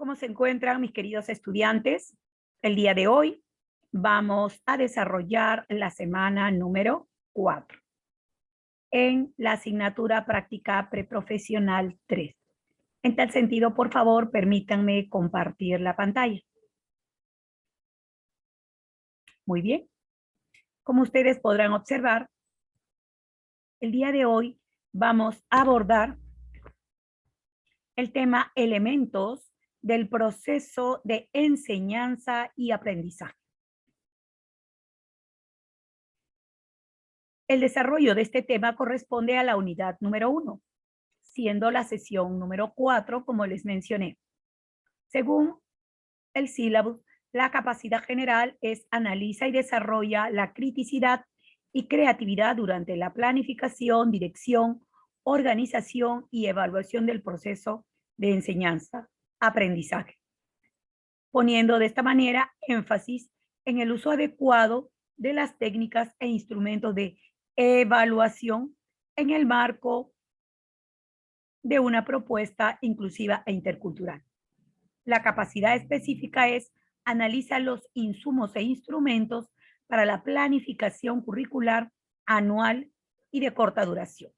¿Cómo se encuentran mis queridos estudiantes? El día de hoy vamos a desarrollar la semana número 4 en la asignatura práctica preprofesional 3. En tal sentido, por favor, permítanme compartir la pantalla. Muy bien. Como ustedes podrán observar, el día de hoy vamos a abordar el tema elementos del proceso de enseñanza y aprendizaje. El desarrollo de este tema corresponde a la unidad número 1, siendo la sesión número 4, como les mencioné. Según el sílabo, la capacidad general es analiza y desarrolla la criticidad y creatividad durante la planificación, dirección, organización y evaluación del proceso de enseñanza, aprendizaje, poniendo de esta manera énfasis en el uso adecuado de las técnicas e instrumentos de evaluación en el marco de una propuesta inclusiva e intercultural. La capacidad específica es analiza los insumos e instrumentos para la planificación curricular anual y de corta duración.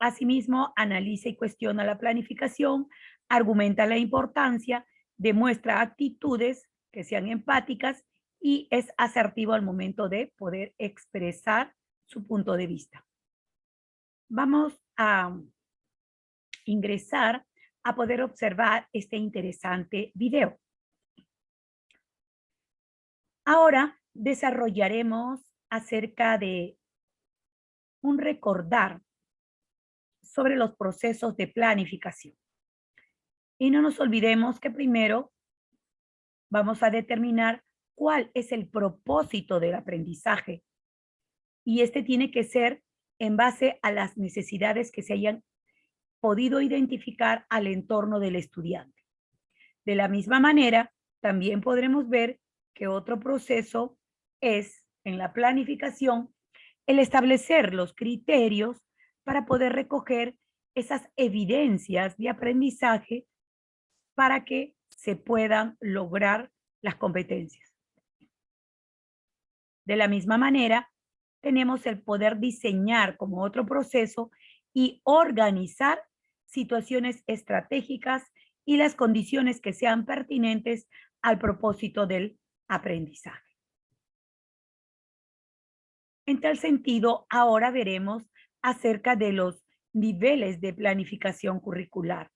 Asimismo, analiza y cuestiona la planificación, argumenta la importancia, demuestra actitudes que sean empáticas y es asertivo al momento de poder expresar su punto de vista. Vamos a ingresar a poder observar este interesante video. Ahora desarrollaremos acerca de un recordar sobre los procesos de planificación. Y no nos olvidemos que primero vamos a determinar cuál es el propósito del aprendizaje. Y este tiene que ser en base a las necesidades que se hayan podido identificar al entorno del estudiante. De la misma manera, también podremos ver que otro proceso es, en la planificación, el establecer los criterios para poder recoger esas evidencias de aprendizaje para que se puedan lograr las competencias. De la misma manera, tenemos el poder diseñar como otro proceso y organizar situaciones estratégicas y las condiciones que sean pertinentes al propósito del aprendizaje. En tal sentido, ahora veremos acerca de los niveles de planificación curricular.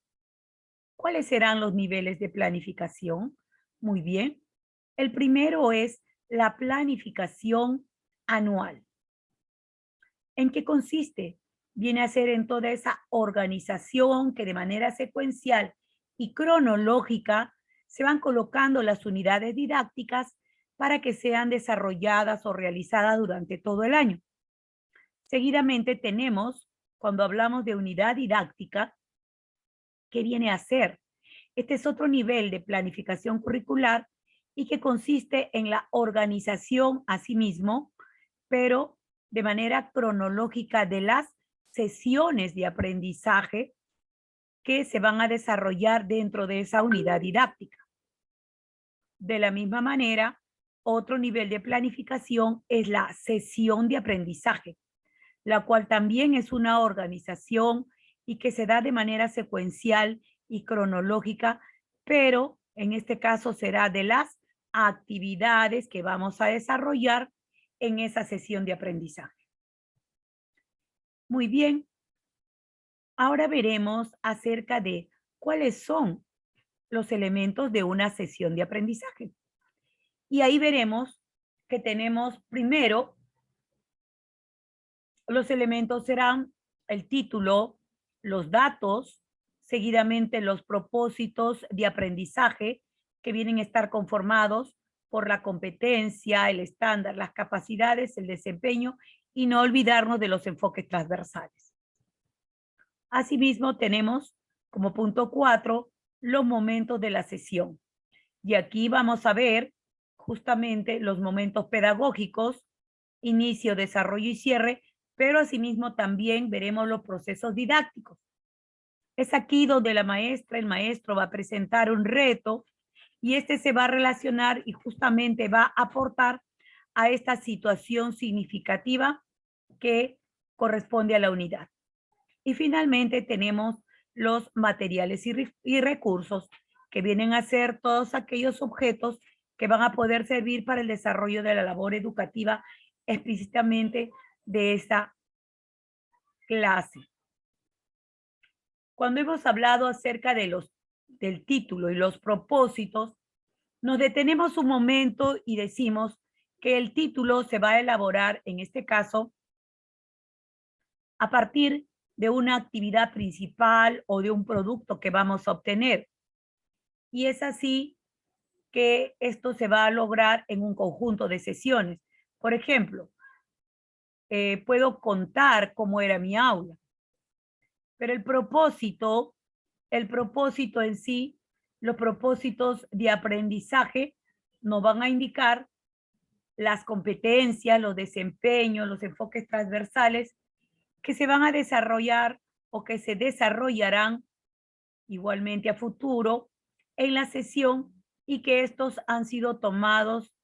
¿Cuáles serán los niveles de planificación? Muy bien. El primero es la planificación anual. ¿En qué consiste? Viene a ser en toda esa organización que de manera secuencial y cronológica se van colocando las unidades didácticas para que sean desarrolladas o realizadas durante todo el año. Seguidamente tenemos, cuando hablamos de unidad didáctica, ¿qué viene a ser? Este es otro nivel de planificación curricular y que consiste en la organización asimismo, pero de manera cronológica de las sesiones de aprendizaje que se van a desarrollar dentro de esa unidad didáctica. De la misma manera, otro nivel de planificación es la sesión de aprendizaje, la cual también es una organización y que se da de manera secuencial y cronológica, pero en este caso será de las actividades que vamos a desarrollar en esa sesión de aprendizaje. Muy bien, ahora veremos acerca de cuáles son los elementos de una sesión de aprendizaje. Y ahí veremos que tenemos primero, los elementos serán el título, los datos, seguidamente los propósitos de aprendizaje que vienen a estar conformados por la competencia, el estándar, las capacidades, el desempeño y no olvidarnos de los enfoques transversales. Asimismo, tenemos como punto 4 los momentos de la sesión. Y aquí vamos a ver justamente los momentos pedagógicos, inicio, desarrollo y cierre, pero asimismo también veremos los procesos didácticos. Es aquí donde la maestra, el maestro va a presentar un reto y este se va a relacionar y justamente va a aportar a esta situación significativa que corresponde a la unidad. Y finalmente tenemos los materiales y recursos que vienen a ser todos aquellos objetos que van a poder servir para el desarrollo de la labor educativa explícitamente de esta clase. Cuando hemos hablado acerca del título y los propósitos, nos detenemos un momento y decimos que el título se va a elaborar, en este caso, a partir de una actividad principal o de un producto que vamos a obtener. Y es así que esto se va a lograr en un conjunto de sesiones. Por ejemplo, puedo contar cómo era mi aula, pero el propósito en sí, los propósitos de aprendizaje nos van a indicar las competencias, los desempeños, los enfoques transversales que se van a desarrollar o que se desarrollarán igualmente a futuro en la sesión y que estos han sido tomados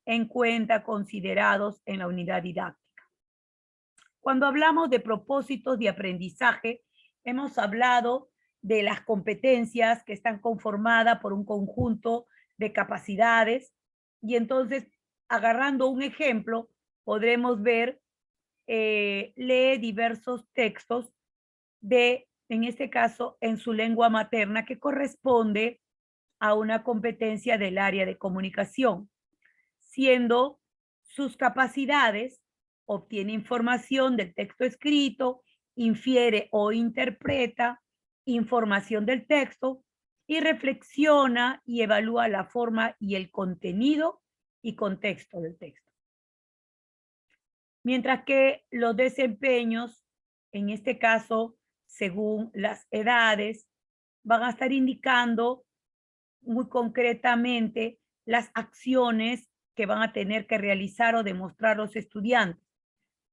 en cuenta, considerados en la unidad didáctica. Cuando hablamos de propósitos de aprendizaje, hemos hablado de las competencias que están conformadas por un conjunto de capacidades y entonces, agarrando un ejemplo, podremos ver, lee diversos textos en este caso, en su lengua materna, que corresponde a una competencia del área de comunicación, siendo sus capacidades, obtiene información del texto escrito, infiere o interpreta información del texto y reflexiona y evalúa la forma y el contenido y contexto del texto. Mientras que los desempeños, en este caso, según las edades, van a estar indicando muy concretamente las acciones que van a tener que realizar o demostrar los estudiantes.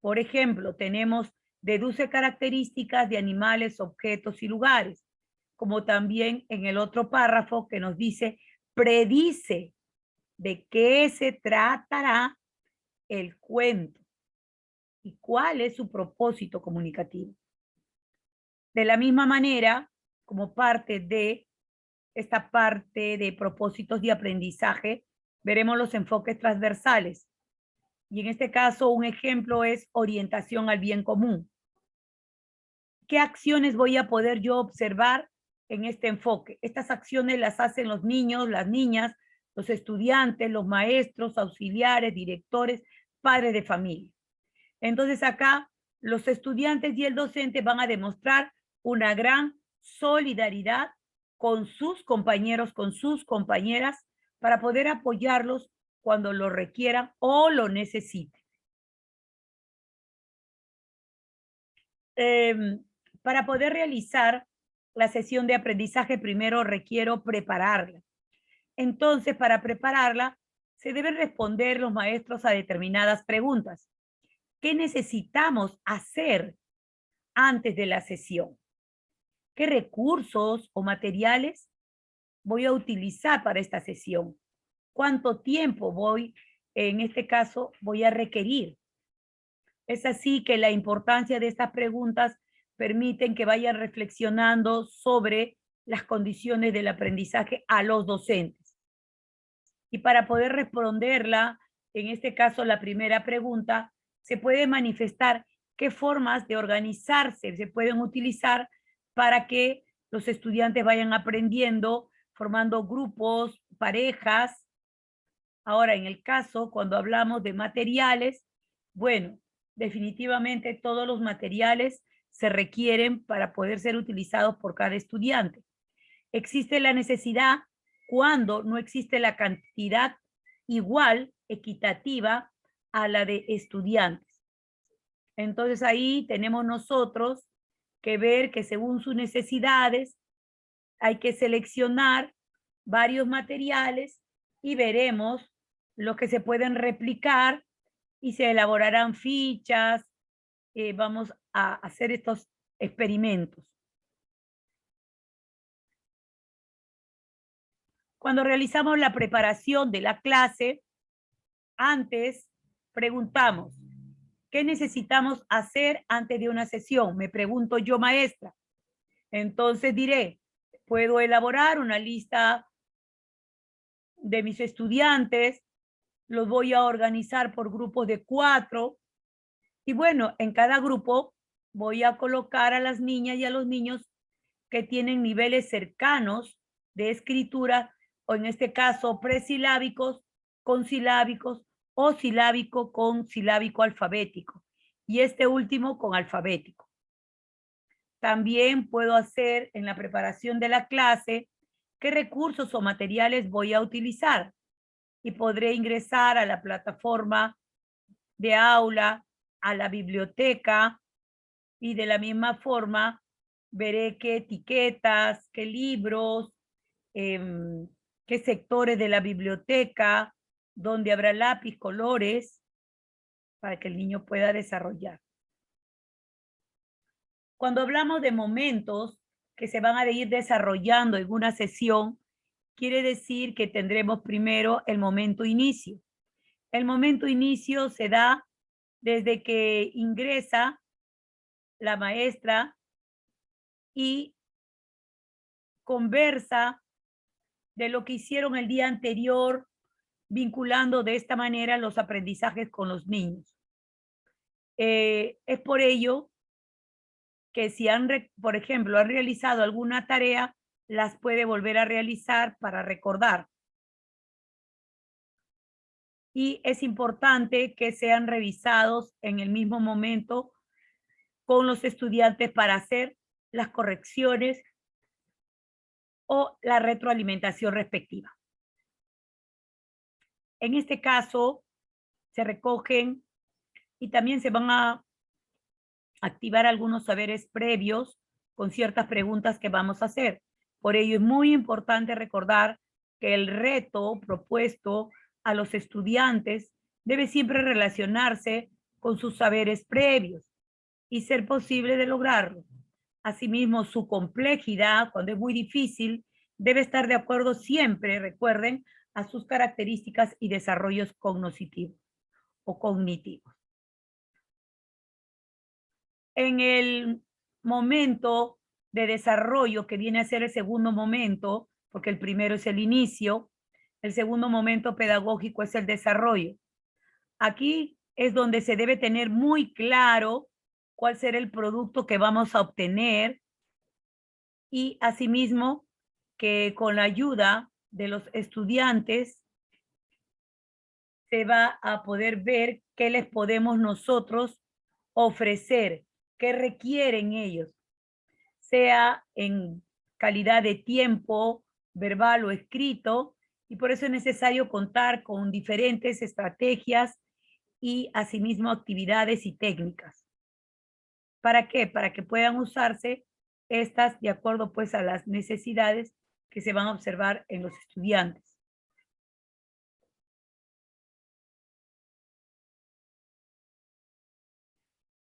Por ejemplo, tenemos deduce características de animales, objetos y lugares, como también en el otro párrafo que nos dice predice de qué se tratará el cuento y cuál es su propósito comunicativo. De la misma manera, como parte de esta parte de propósitos de aprendizaje, veremos los enfoques transversales. Y en este caso, un ejemplo es orientación al bien común. ¿Qué acciones voy a poder yo observar en este enfoque? Estas acciones las hacen los niños, las niñas, los estudiantes, los maestros, auxiliares, directores, padres de familia. Entonces acá los estudiantes y el docente van a demostrar una gran solidaridad con sus compañeros, con sus compañeras, para poder apoyarlos cuando lo requieran o lo necesiten. Para poder realizar la sesión de aprendizaje, primero requiero prepararla. Entonces, para prepararla, se deben responder los maestros a determinadas preguntas. ¿Qué necesitamos hacer antes de la sesión? ¿Qué recursos o materiales voy a utilizar para esta sesión? ¿Cuánto tiempo en este caso, voy a requerir? Es así que la importancia de estas preguntas permiten que vayan reflexionando sobre las condiciones del aprendizaje a los docentes. Y para poder responderla, en este caso la primera pregunta, se puede manifestar qué formas de organizarse se pueden utilizar para que los estudiantes vayan aprendiendo, formando grupos, parejas. Ahora, en el caso, cuando hablamos de materiales, bueno, definitivamente todos los materiales se requieren para poder ser utilizados por cada estudiante. Existe la necesidad cuando no existe la cantidad igual, equitativa, a la de estudiantes. Entonces ahí tenemos nosotros que ver que según sus necesidades hay que seleccionar varios materiales y veremos los que se pueden replicar y se elaborarán fichas. Vamos a hacer estos experimentos. Cuando realizamos la preparación de la clase, antes preguntamos, ¿qué necesitamos hacer antes de una sesión? Me pregunto yo, maestra. Entonces diré, puedo elaborar una lista de mis estudiantes, los voy a organizar por grupos de 4 y bueno, en cada grupo voy a colocar a las niñas y a los niños que tienen niveles cercanos de escritura o en este caso presilábicos, consilábicos o silábico con silábico alfabético y este último con alfabético. También puedo hacer en la preparación de la clase qué recursos o materiales voy a utilizar y podré ingresar a la plataforma de aula, a la biblioteca y de la misma forma veré qué etiquetas, qué libros, qué sectores de la biblioteca, donde habrá lápiz, colores, para que el niño pueda desarrollar. Cuando hablamos de momentos que se van a ir desarrollando en una sesión, quiere decir que tendremos primero el momento inicio. El momento inicio se da desde que ingresa la maestra y conversa de lo que hicieron el día anterior, vinculando de esta manera los aprendizajes con los niños. Es por ello que si por ejemplo, han realizado alguna tarea, las puede volver a realizar para recordar. Y es importante que sean revisados en el mismo momento con los estudiantes para hacer las correcciones o la retroalimentación respectiva. En este caso, se recogen y también se van a activar algunos saberes previos con ciertas preguntas que vamos a hacer. Por ello es muy importante recordar que el reto propuesto a los estudiantes debe siempre relacionarse con sus saberes previos y ser posible de lograrlo. Asimismo, su complejidad, cuando es muy difícil, debe estar de acuerdo siempre, recuerden, a sus características y desarrollos cognitivos o cognitivos. En el momento de desarrollo que viene a ser el segundo momento, porque el primero es el inicio, el segundo momento pedagógico es el desarrollo. Aquí es donde se debe tener muy claro cuál será el producto que vamos a obtener y asimismo que con la ayuda de los estudiantes se va a poder ver qué les podemos nosotros ofrecer, qué requieren ellos, sea en calidad de tiempo, verbal o escrito, y por eso es necesario contar con diferentes estrategias y asimismo actividades y técnicas. ¿Para qué? Para que puedan usarse estas de acuerdo pues a las necesidades que se van a observar en los estudiantes.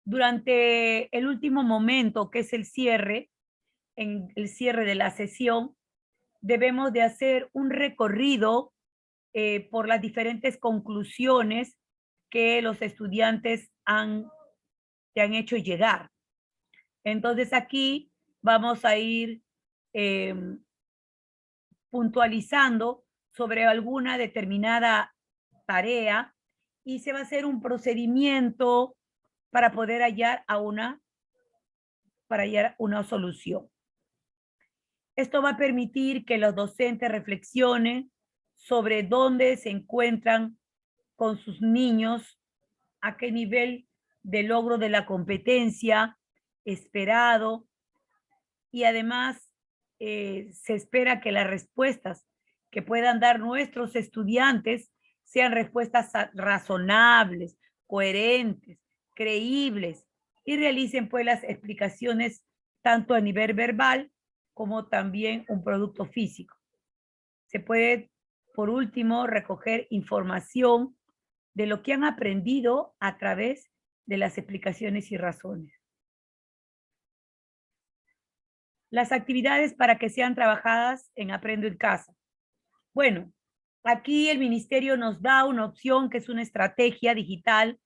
Durante el último momento, que es el cierre, en el cierre de la sesión, debemos de hacer un recorrido por las diferentes conclusiones que los estudiantes te han hecho llegar. Entonces aquí vamos a ir puntualizando sobre alguna determinada tarea y se va a hacer un procedimiento para poder hallar una solución. Esto va a permitir que los docentes reflexionen sobre dónde se encuentran con sus niños, a qué nivel de logro de la competencia esperado y además se espera que las respuestas que puedan dar nuestros estudiantes sean respuestas razonables, coherentes, creíbles y realicen pues las explicaciones tanto a nivel verbal como también un producto físico. Se puede, por último, recoger información de lo que han aprendido a través de las explicaciones y razones. Las actividades para que sean trabajadas en Aprendo en Casa. Bueno, aquí el ministerio nos da una opción que es una estrategia digital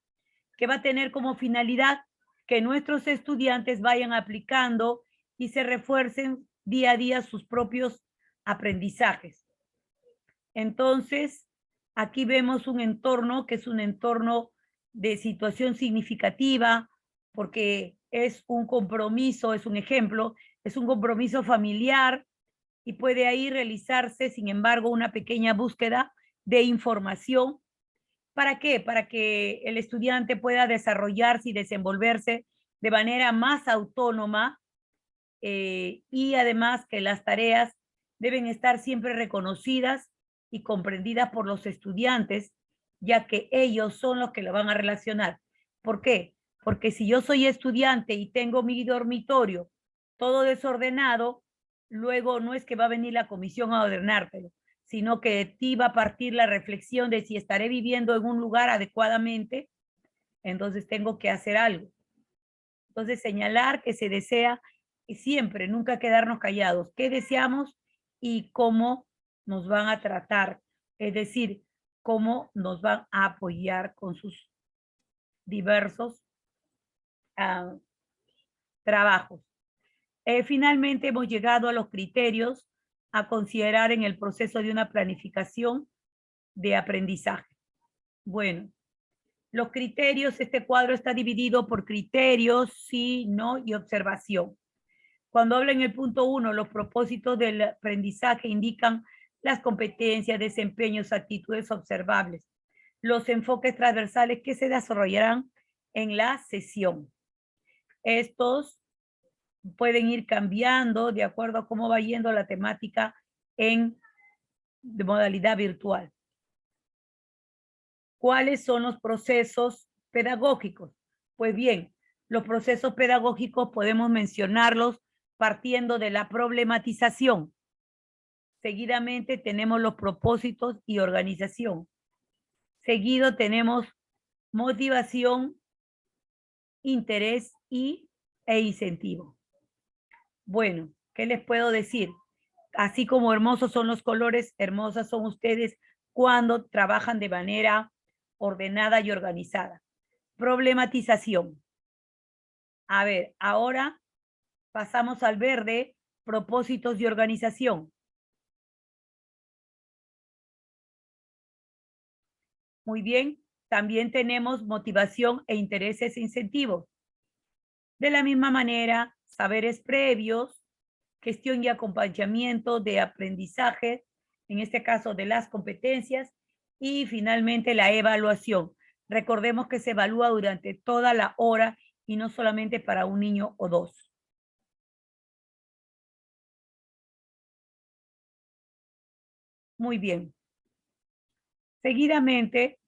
que va a tener como finalidad que nuestros estudiantes vayan aplicando y se refuercen día a día sus propios aprendizajes. Entonces, aquí vemos un entorno que es un entorno de situación significativa, porque es un compromiso, es un ejemplo, es un compromiso familiar y puede ahí realizarse, sin embargo, una pequeña búsqueda de información. ¿Para qué? Para que el estudiante pueda desarrollarse y desenvolverse de manera más autónoma, y además que las tareas deben estar siempre reconocidas y comprendidas por los estudiantes, ya que ellos son los que lo van a relacionar. ¿Por qué? Porque si yo soy estudiante y tengo mi dormitorio todo desordenado, luego no es que va a venir la comisión a ordenártelo, sino que de ti va a partir la reflexión de si estaré viviendo en un lugar adecuadamente, entonces tengo que hacer algo. Entonces, señalar que se desea y siempre, nunca quedarnos callados. ¿Qué deseamos y cómo nos van a tratar? Es decir, cómo nos van a apoyar con sus diversos ah, trabajos. Finalmente, hemos llegado a los criterios a considerar en el proceso de una planificación de aprendizaje. Bueno, los criterios, este cuadro está dividido por criterios, sí, no y observación. Cuando habla en el punto 1, los propósitos del aprendizaje indican las competencias, desempeños, actitudes observables, los enfoques transversales que se desarrollarán en la sesión. Estos pueden ir cambiando de acuerdo a cómo va yendo la temática en de modalidad virtual. ¿Cuáles son los procesos pedagógicos? Pues bien, los procesos pedagógicos podemos mencionarlos partiendo de la problematización. Seguidamente tenemos los propósitos y organización. Seguido tenemos motivación, interés e incentivo. Bueno, ¿qué les puedo decir? Así como hermosos son los colores, hermosas son ustedes cuando trabajan de manera ordenada y organizada. Problematización. A ver, ahora pasamos al verde, propósitos y organización. Muy bien, también tenemos motivación e intereses e incentivos. De la misma manera, saberes previos, gestión y acompañamiento de aprendizaje, en este caso de las competencias, y finalmente la evaluación. Recordemos que se evalúa durante toda la hora y no solamente para un niño o dos. Muy bien. Seguidamente,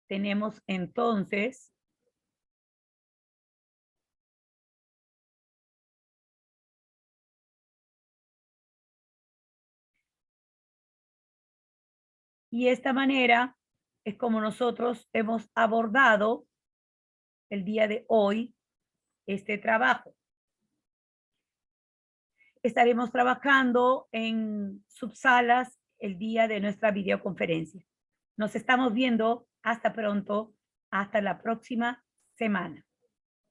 tenemos entonces y esta manera es como nosotros hemos abordado el día de hoy este trabajo. Estaremos trabajando en subsalas el día de nuestra videoconferencia. Nos estamos viendo. Hasta pronto. Hasta la próxima semana.